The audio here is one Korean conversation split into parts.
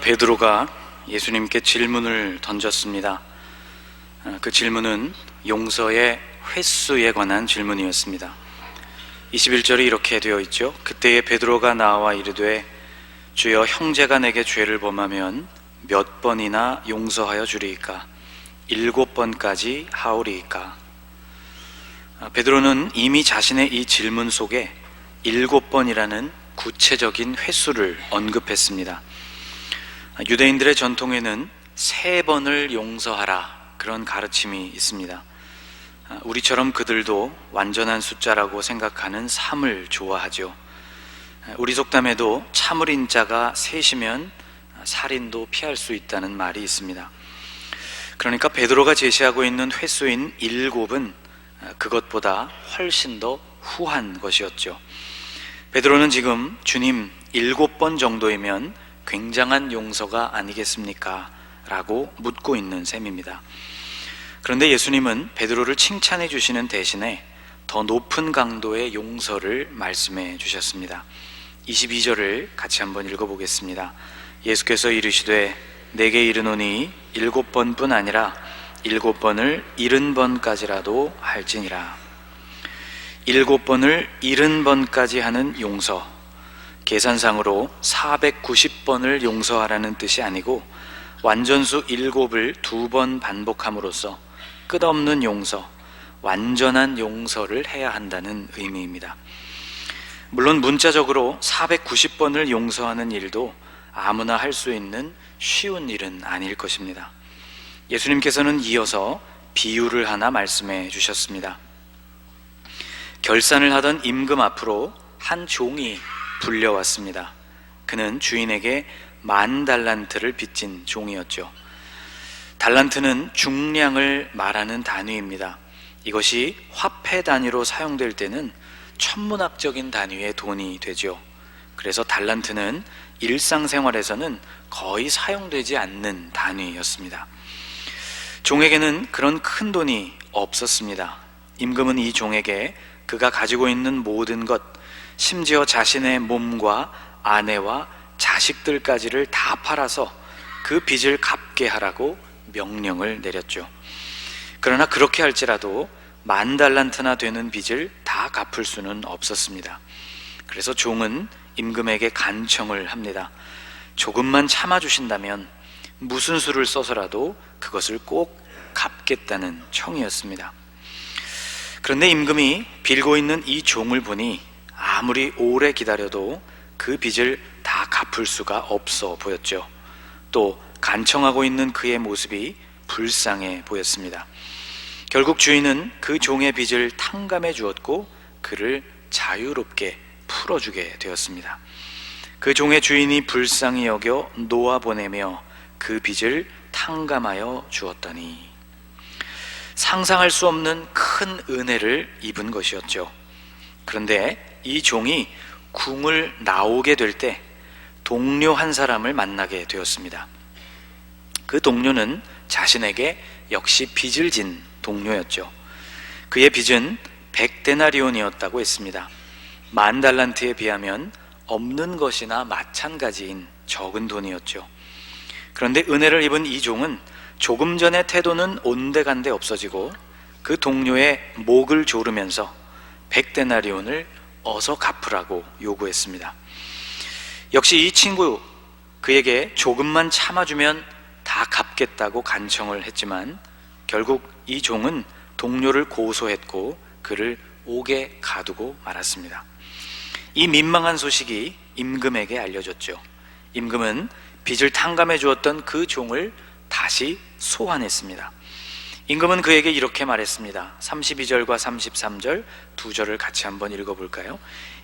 베드로가 예수님께 질문을 던졌습니다. 그 질문은 용서의 횟수에 관한 질문이었습니다. 21절이 이렇게 되어 있죠. 그때에 베드로가 나와 이르되 주여, 형제가 내게 죄를 범하면 몇 번이나 용서하여 주리이까? 7번까지 하오리이까? 베드로는 이미 자신의 이 질문 속에 7번이라는 구체적인 횟수를 언급했습니다. 유대인들의 전통에는 3번을 용서하라, 그런 가르침이 있습니다. 우리처럼 그들도 완전한 숫자라고 생각하는 3을 좋아하죠. 우리 속담에도 참을인 자가 셋이면 살인도 피할 수 있다는 말이 있습니다. 그러니까 베드로가 제시하고 있는 횟수인 7은 그것보다 훨씬 더 후한 것이었죠. 베드로는 지금 주님 7번 정도이면 굉장한 용서가 아니겠습니까? 라고 묻고 있는 셈입니다. 그런데 예수님은 베드로를 칭찬해 주시는 대신에 더 높은 강도의 용서를 말씀해 주셨습니다. 22절을 같이 한번 읽어보겠습니다. 예수께서 이르시되 내게 이르노니 7번뿐 아니라 7번을 70번까지라도 할지니라. 7번을 70번까지 하는 용서, 계산상으로 490번을 용서하라는 뜻이 아니고 완전수 7을 2번 반복함으로써 끝없는 용서, 완전한 용서를 해야 한다는 의미입니다. 물론 문자적으로 490번을 용서하는 일도 아무나 할 수 있는 쉬운 일은 아닐 것입니다. 예수님께서는 이어서 비유를 하나 말씀해 주셨습니다. 결산을 하던 임금 앞으로 한 종이 불려왔습니다. 그는 주인에게 10,000달란트를 빚진 종이었죠. 달란트는 중량을 말하는 단위입니다. 이것이 화폐 단위로 사용될 때는 천문학적인 단위의 돈이 되죠. 그래서 달란트는 일상생활에서는 거의 사용되지 않는 단위였습니다. 종에게는 그런 큰 돈이 없었습니다. 임금은 이 종에게 그가 가지고 있는 모든 것, 심지어 자신의 몸과 아내와 자식들까지를 다 팔아서 그 빚을 갚게 하라고 명령을 내렸죠. 그러나 그렇게 할지라도 10,000달란트나 되는 빚을 다 갚을 수는 없었습니다. 그래서 종은 임금에게 간청을 합니다. 조금만 참아주신다면 무슨 수를 써서라도 그것을 꼭 갚겠다는 청이었습니다. 그런데 임금이 빌고 있는 이 종을 보니 아무리 오래 기다려도 그 빚을 다 갚을 수가 없어 보였죠. 또 간청하고 있는 그의 모습이 불쌍해 보였습니다. 결국 주인은 그 종의 빚을 탕감해 주었고 그를 자유롭게 풀어주게 되었습니다. 그 종의 주인이 불쌍히 여겨 놓아보내며 그 빚을 탕감하여 주었더니 상상할 수 없는 큰 은혜를 입은 것이었죠. 그런데 이 종이 궁을 나오게 될 때 동료 한 사람을 만나게 되었습니다. 그 동료는 자신에게 역시 빚을 진 동료였죠. 그의 빚은 100데나리온이었다고 했습니다. 10,000달란트에 비하면 없는 것이나 마찬가지인 적은 돈이었죠. 그런데 은혜를 입은 이 종은 조금 전의 태도는 온데간데 없어지고 그 동료의 목을 조르면서 100데나리온을 어서 갚으라고 요구했습니다. 역시 이 친구, 그에게 조금만 참아주면 다 갚겠다고 간청을 했지만 결국 이 종은 동료를 고소했고 그를 옥에 가두고 말았습니다. 이 민망한 소식이 임금에게 알려졌죠. 임금은 빚을 탕감해 주었던 그 종을 다시 소환했습니다. 임금은 그에게 이렇게 말했습니다. 32절과 33절 두 절을 같이 한번 읽어볼까요?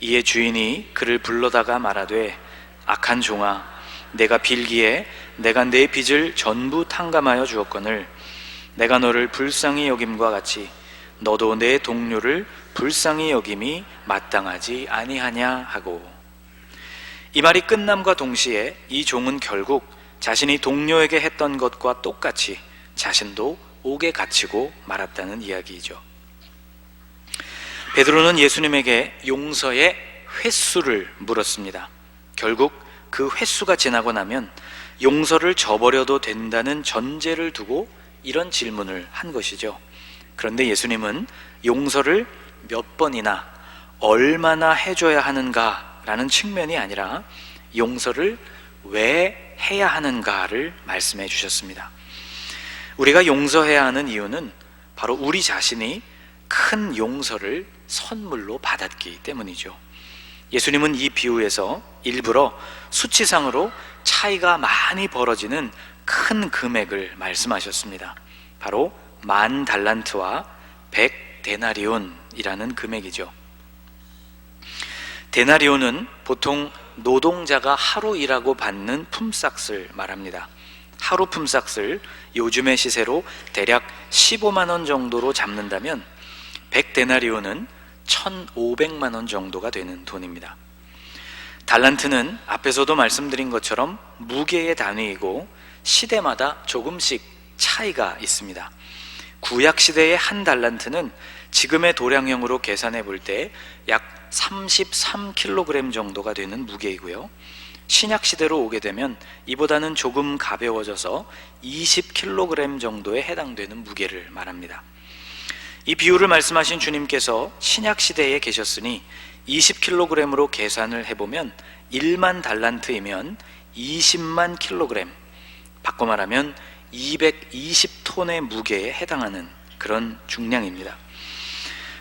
이에 주인이 그를 불러다가 말하되 악한 종아, 내가 빌기에 내가 내 빚을 전부 탕감하여 주었거늘 내가 너를 불쌍히 여김과 같이 너도 내 동료를 불쌍히 여김이 마땅하지 아니하냐 하고, 이 말이 끝남과 동시에 이 종은 결국 자신이 동료에게 했던 것과 똑같이 자신도 옥에 갇히고 말았다는 이야기이죠. 베드로는 예수님에게 용서의 횟수를 물었습니다. 결국 그 횟수가 지나고 나면 용서를 저버려도 된다는 전제를 두고 이런 질문을 한 것이죠. 그런데 예수님은 용서를 몇 번이나 얼마나 해줘야 하는가라는 측면이 아니라 용서를 왜 해야 하는가를 말씀해 주셨습니다. 우리가 용서해야 하는 이유는 바로 우리 자신이 큰 용서를 선물로 받았기 때문이죠. 예수님은 이 비유에서 일부러 수치상으로 차이가 많이 벌어지는 큰 금액을 말씀하셨습니다. 바로 10,000달란트와 100데나리온이라는 금액이죠. 데나리온은 보통 노동자가 하루 일하고 받는 품삯을 말합니다. 하루 품삯을 요즘의 시세로 대략 15만 원 정도로 잡는다면 100데나리온은 1,500만 원 정도가 되는 돈입니다. 달란트는 앞에서도 말씀드린 것처럼 무게의 단위이고 시대마다 조금씩 차이가 있습니다. 구약 시대의 한 달란트는 지금의 도량형으로 계산해 볼 때 약 33kg 정도가 되는 무게이고요. 신약 시대로 오게 되면 이보다는 조금 가벼워져서 20kg 정도에 해당되는 무게를 말합니다. 이 비유를 말씀하신 주님께서 신약 시대에 계셨으니 20kg으로 계산을 해보면 1만 달란트이면 20만 kg, 바꿔 말하면 220톤의 무게에 해당하는 그런 중량입니다.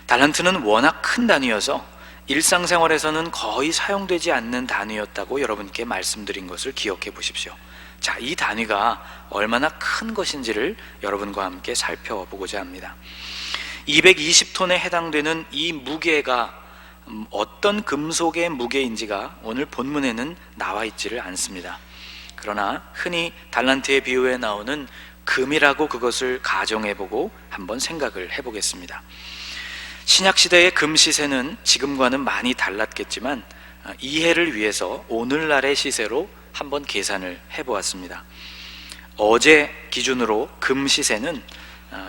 달란트는 워낙 큰 단위여서 일상생활에서는 거의 사용되지 않는 단위였다고 여러분께 말씀드린 것을 기억해 보십시오. 자, 이 단위가 얼마나 큰 것인지를 여러분과 함께 살펴보고자 합니다. 220톤에 해당되는 이 무게가 어떤 금속의 무게인지가 오늘 본문에는 나와 있지를 않습니다. 그러나 흔히 달란트의 비유에 나오는 금이라고 그것을 가정해보고 한번 생각을 해보겠습니다. 신약시대의 금 시세는 지금과는 많이 달랐겠지만 이해를 위해서 오늘날의 시세로 한번 계산을 해보았습니다. 어제 기준으로 금 시세는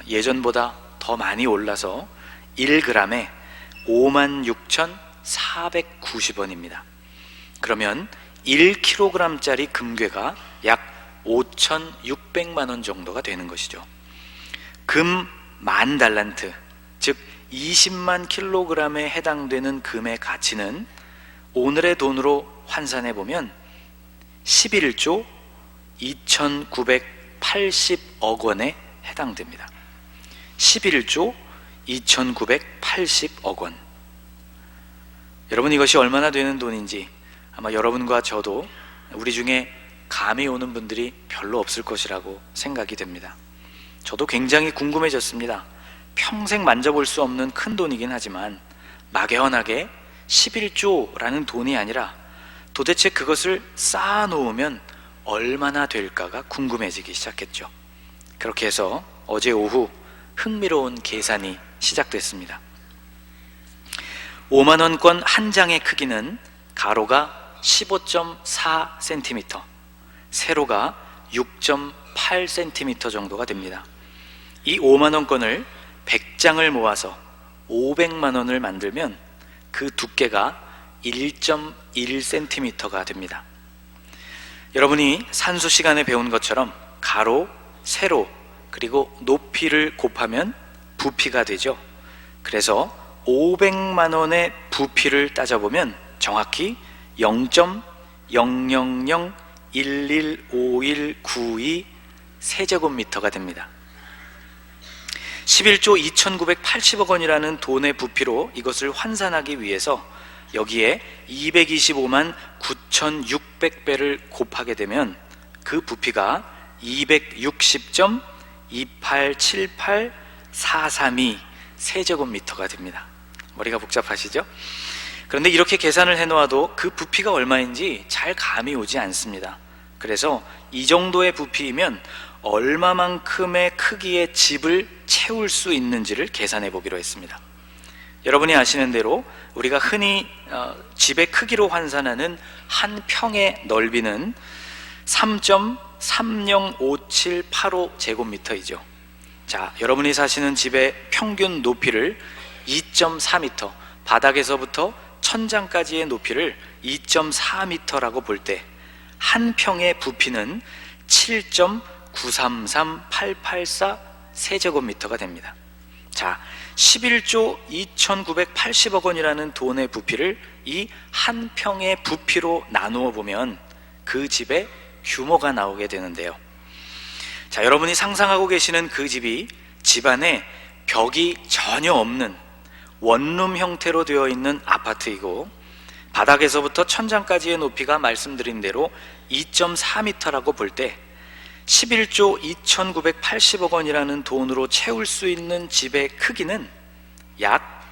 예전보다 더 많이 올라서 1g에 56,490원입니다. 그러면 1kg짜리 금괴가 약 5,600만 원 정도가 되는 것이죠. 금 10,000달란트, 즉 20만 킬로그램에 해당되는 금의 가치는 오늘의 돈으로 환산해 보면 11조 2,980억 원에 해당됩니다. 11조 2,980억 원. 여러분, 이것이 얼마나 되는 돈인지 아마 여러분과 저도 우리 중에 감이 오는 분들이 별로 없을 것이라고 생각이 됩니다. 저도 굉장히 궁금해졌습니다. 평생 만져볼 수 없는 큰 돈이긴 하지만 막연하게 11조라는 돈이 아니라 도대체 그것을 쌓아놓으면 얼마나 될까가 궁금해지기 시작했죠. 그렇게 해서 어제 오후 흥미로운 계산이 시작됐습니다. 5만원권 한 장의 크기는 가로가 15.4cm, 세로가 6.8cm 정도가 됩니다. 이 5만원권을 100장을 모아서 500만원을 만들면 그 두께가 1.1cm가 됩니다. 여러분이 산수 시간에 배운 것처럼 가로, 세로, 그리고 높이를 곱하면 부피가 되죠. 그래서 500만원의 부피를 따져보면 정확히 0.000115192 세제곱미터가 됩니다. 11조 2,980억 원이라는 돈의 부피로 이것을 환산하기 위해서 여기에 225만 9,600배를 곱하게 되면 그 부피가 260.2878432 세제곱미터가 됩니다. 머리가 복잡하시죠? 그런데 이렇게 계산을 해놓아도 그 부피가 얼마인지 잘 감이 오지 않습니다. 그래서 이 정도의 부피이면 얼마만큼의 크기의 집을 채울 수 있는지를 계산해 보기로 했습니다. 여러분이 아시는 대로 우리가 흔히 집의 크기로 환산하는 한 평의 넓이는 3.305785 제곱미터이죠. 자, 여러분이 사시는 집의 평균 높이를 2.4m, 바닥에서부터 천장까지의 높이를 2.4m라고 볼 때 한 평의 부피는 7.933884 세제곱미터가 됩니다. 자, 11조 2980억 원이라는 돈의 부피를 이 한 평의 부피로 나누어 보면 그 집의 규모가 나오게 되는데요. 자, 여러분이 상상하고 계시는 그 집이 집안에 벽이 전혀 없는 원룸 형태로 되어 있는 아파트이고, 바닥에서부터 천장까지의 높이가 말씀드린 대로 2.4m라고 볼 때 11조 2980억 원이라는 돈으로 채울 수 있는 집의 크기는 약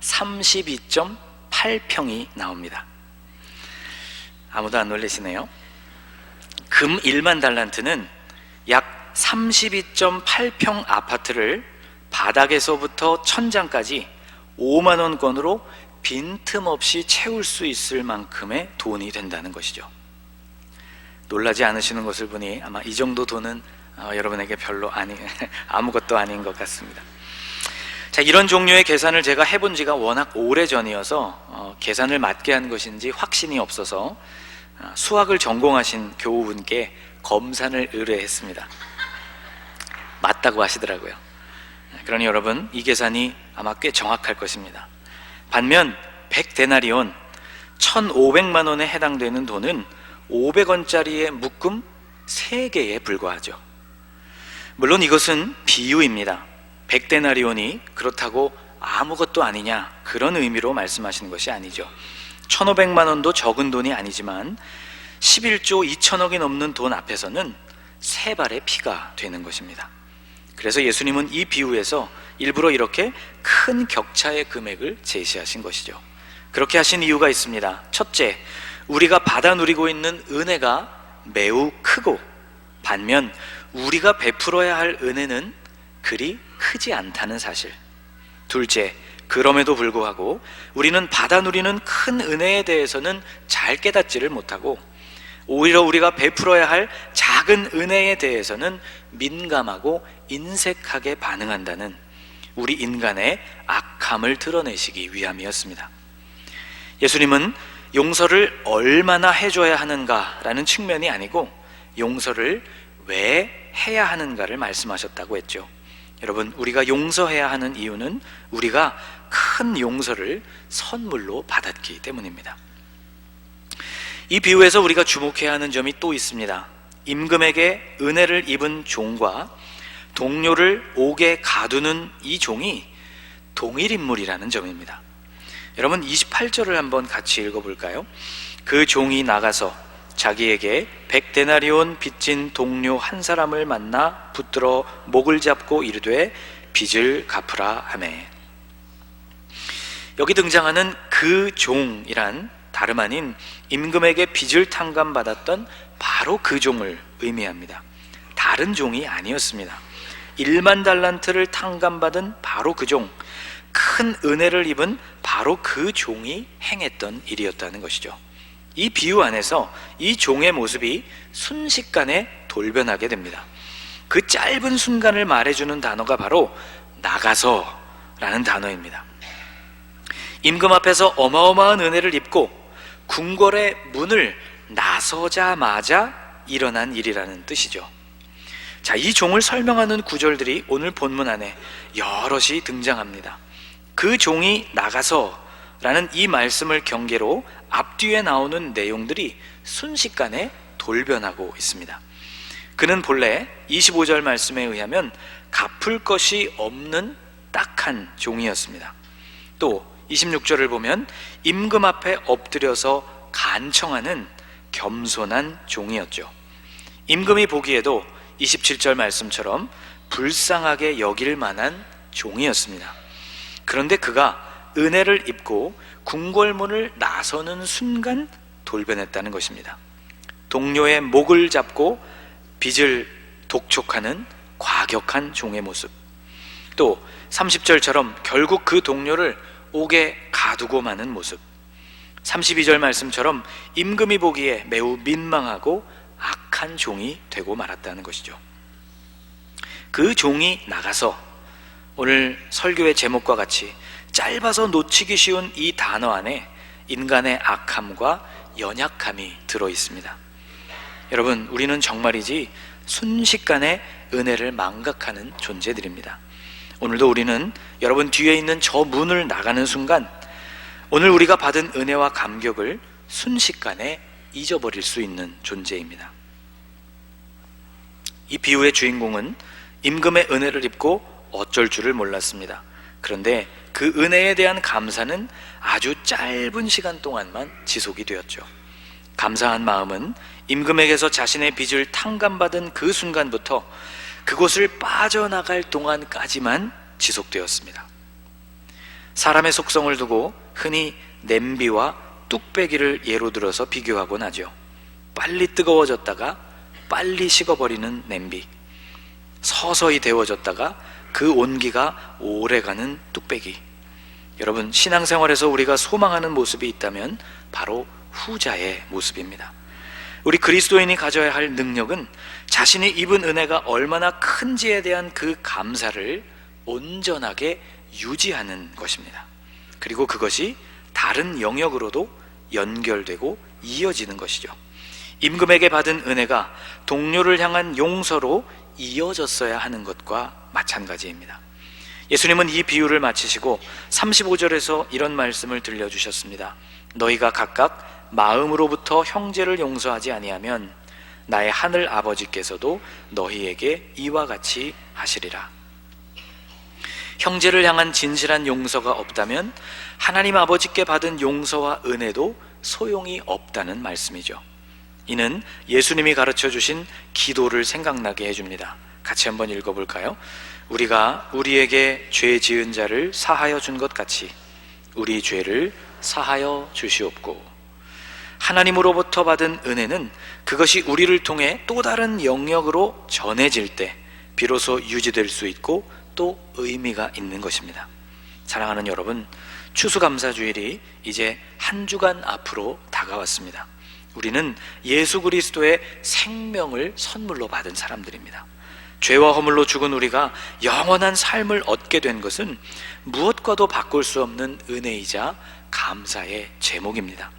32.8평이 나옵니다. 아무도 안 놀라시네요. 금 1만 달란트는 약 32.8평 아파트를 바닥에서부터 천장까지 5만 원권으로 빈틈없이 채울 수 있을 만큼의 돈이 된다는 것이죠. 놀라지 않으시는 것을 보니 아마 이 정도 돈은 여러분에게 별로 아무것도 아닌 것 같습니다. 자, 이런 종류의 계산을 제가 해본 지가 워낙 오래전이어서 계산을 맞게 한 것인지 확신이 없어서 수학을 전공하신 교우분께 검산을 의뢰했습니다. 맞다고 하시더라고요. 그러니 여러분, 이 계산이 아마 꽤 정확할 것입니다. 반면 100데나리온 1,500만 원에 해당되는 돈은 500원짜리의 묶음 3개에 불과하죠. 물론 이것은 비유입니다. 100데나리온이 그렇다고 아무것도 아니냐, 그런 의미로 말씀하시는 것이 아니죠. 1,500만 원도 적은 돈이 아니지만 11조 2천억이 넘는 돈 앞에서는 3발의 피가 되는 것입니다. 그래서 예수님은 이 비유에서 일부러 이렇게 큰 격차의 금액을 제시하신 것이죠. 그렇게 하신 이유가 있습니다. 첫째, 우리가 받아 누리고 있는 은혜가 매우 크고, 반면 우리가 베풀어야 할 은혜는 그리 크지 않다는 사실. 둘째, 그럼에도 불구하고 우리는 받아 누리는 큰 은혜에 대해서는 잘 깨닫지를 못하고, 오히려 우리가 베풀어야 할 작은 은혜에 대해서는 민감하고 인색하게 반응한다는 우리 인간의 악함을 드러내시기 위함이었습니다. 예수님은 용서를 얼마나 해줘야 하는가라는 측면이 아니고 용서를 왜 해야 하는가를 말씀하셨다고 했죠. 여러분, 우리가 용서해야 하는 이유는 우리가 큰 용서를 선물로 받았기 때문입니다. 이 비유에서 우리가 주목해야 하는 점이 또 있습니다. 임금에게 은혜를 입은 종과 동료를 옥에 가두는 이 종이 동일 인물이라는 점입니다. 여러분, 28절을 한번 같이 읽어볼까요? 그 종이 나가서 자기에게 100데나리온 빚진 동료 한 사람을 만나 붙들어 목을 잡고 이르되 빚을 갚으라 하매. 여기 등장하는 그 종이란 다름 아닌 임금에게 빚을 탕감받았던 바로 그 종을 의미합니다. 다른 종이 아니었습니다. 1만 달란트를 탕감받은 바로 그 종, 큰 은혜를 입은 바로 그 종이 행했던 일이었다는 것이죠. 이 비유 안에서 이 종의 모습이 순식간에 돌변하게 됩니다. 그 짧은 순간을 말해주는 단어가 바로 나가서라는 단어입니다. 임금 앞에서 어마어마한 은혜를 입고 궁궐의 문을 나서자마자 일어난 일이라는 뜻이죠. 자, 이 종을 설명하는 구절들이 오늘 본문 안에 여럿이 등장합니다. 그 종이 나가서라는 이 말씀을 경계로 앞뒤에 나오는 내용들이 순식간에 돌변하고 있습니다. 그는 본래 25절 말씀에 의하면 갚을 것이 없는 딱한 종이었습니다. 또 26절을 보면 임금 앞에 엎드려서 간청하는 겸손한 종이었죠. 임금이 보기에도 27절 말씀처럼 불쌍하게 여길 만한 종이었습니다. 그런데 그가 은혜를 입고 궁궐문을 나서는 순간 돌변했다는 것입니다. 동료의 목을 잡고 빚을 독촉하는 과격한 종의 모습, 또 30절처럼 결국 그 동료를 옥에 가두고 마는 모습, 32절 말씀처럼 임금이 보기에 매우 민망하고 악한 종이 되고 말았다는 것이죠. 그 종이 나가서, 오늘 설교의 제목과 같이 짧아서 놓치기 쉬운 이 단어 안에 인간의 악함과 연약함이 들어 있습니다. 여러분, 우리는 정말이지 순식간에 은혜를 망각하는 존재들입니다. 오늘도 우리는 여러분 뒤에 있는 저 문을 나가는 순간 오늘 우리가 받은 은혜와 감격을 순식간에 잊어버릴 수 있는 존재입니다. 이 비유의 주인공은 임금의 은혜를 입고 어쩔 줄을 몰랐습니다. 그런데 그 은혜에 대한 감사는 아주 짧은 시간 동안만 지속이 되었죠. 감사한 마음은 임금에게서 자신의 빚을 탕감받은 그 순간부터 그곳을 빠져나갈 동안까지만 지속되었습니다. 사람의 속성을 두고 흔히 냄비와 뚝배기를 예로 들어서 비교하곤 하죠. 빨리 뜨거워졌다가 빨리 식어버리는 냄비, 서서히 데워졌다가 그 온기가 오래가는 뚝배기. 여러분, 신앙생활에서 우리가 소망하는 모습이 있다면 바로 후자의 모습입니다. 우리 그리스도인이 가져야 할 능력은 자신이 입은 은혜가 얼마나 큰지에 대한 그 감사를 온전하게 유지하는 것입니다. 그리고 그것이 다른 영역으로도 연결되고 이어지는 것이죠. 임금에게 받은 은혜가 동료를 향한 용서로 이어졌어야 하는 것과 마찬가지입니다. 예수님은 이 비유를 마치시고 35절에서 이런 말씀을 들려주셨습니다. 너희가 각각 마음으로부터 형제를 용서하지 아니하면 나의 하늘 아버지께서도 너희에게 이와 같이 하시리라. 형제를 향한 진실한 용서가 없다면 하나님 아버지께 받은 용서와 은혜도 소용이 없다는 말씀이죠. 이는 예수님이 가르쳐 주신 기도를 생각나게 해줍니다. 같이 한번 읽어볼까요? 우리가 우리에게 죄 지은 자를 사하여 준 것 같이 우리 죄를 사하여 주시옵고. 하나님으로부터 받은 은혜는 그것이 우리를 통해 또 다른 영역으로 전해질 때 비로소 유지될 수 있고 또 의미가 있는 것입니다. 사랑하는 여러분, 추수감사주일이 이제 한 주간 앞으로 다가왔습니다. 우리는 예수 그리스도의 생명을 선물로 받은 사람들입니다. 죄와 허물로 죽은 우리가 영원한 삶을 얻게 된 것은 무엇과도 바꿀 수 없는 은혜이자 감사의 제목입니다.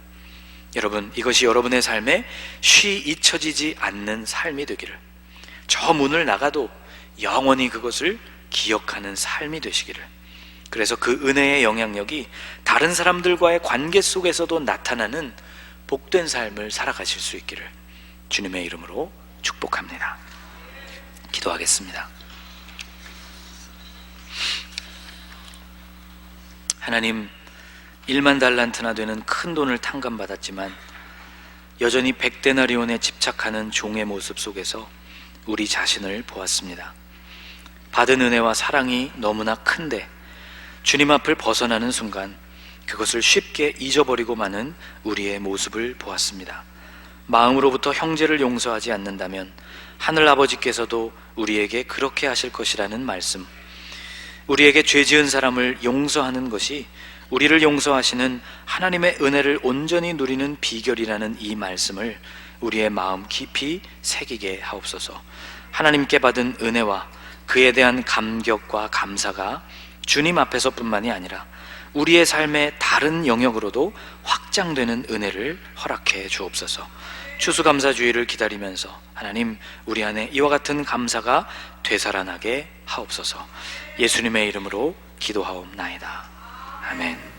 여러분, 이것이 여러분의 삶에 쉬 잊혀지지 않는 삶이 되기를, 저 문을 나가도 영원히 그것을 기억하는 삶이 되시기를, 그래서 그 은혜의 영향력이 다른 사람들과의 관계 속에서도 나타나는 복된 삶을 살아가실 수 있기를 주님의 이름으로 축복합니다. 기도하겠습니다. 하나님, 1만 달란트나 되는 큰 돈을 탕감받았지만 여전히 100데나리온에 집착하는 종의 모습 속에서 우리 자신을 보았습니다. 받은 은혜와 사랑이 너무나 큰데 주님 앞을 벗어나는 순간 그것을 쉽게 잊어버리고 마는 우리의 모습을 보았습니다. 마음으로부터 형제를 용서하지 않는다면 하늘 아버지께서도 우리에게 그렇게 하실 것이라는 말씀, 우리에게 죄 지은 사람을 용서하는 것이 우리를 용서하시는 하나님의 은혜를 온전히 누리는 비결이라는 이 말씀을 우리의 마음 깊이 새기게 하옵소서. 하나님께 받은 은혜와 그에 대한 감격과 감사가 주님 앞에서뿐만이 아니라 우리의 삶의 다른 영역으로도 확장되는 은혜를 허락해 주옵소서. 추수감사주의를 기다리면서 하나님, 우리 안에 이와 같은 감사가 되살아나게 하옵소서. 예수님의 이름으로 기도하옵나이다. 아멘.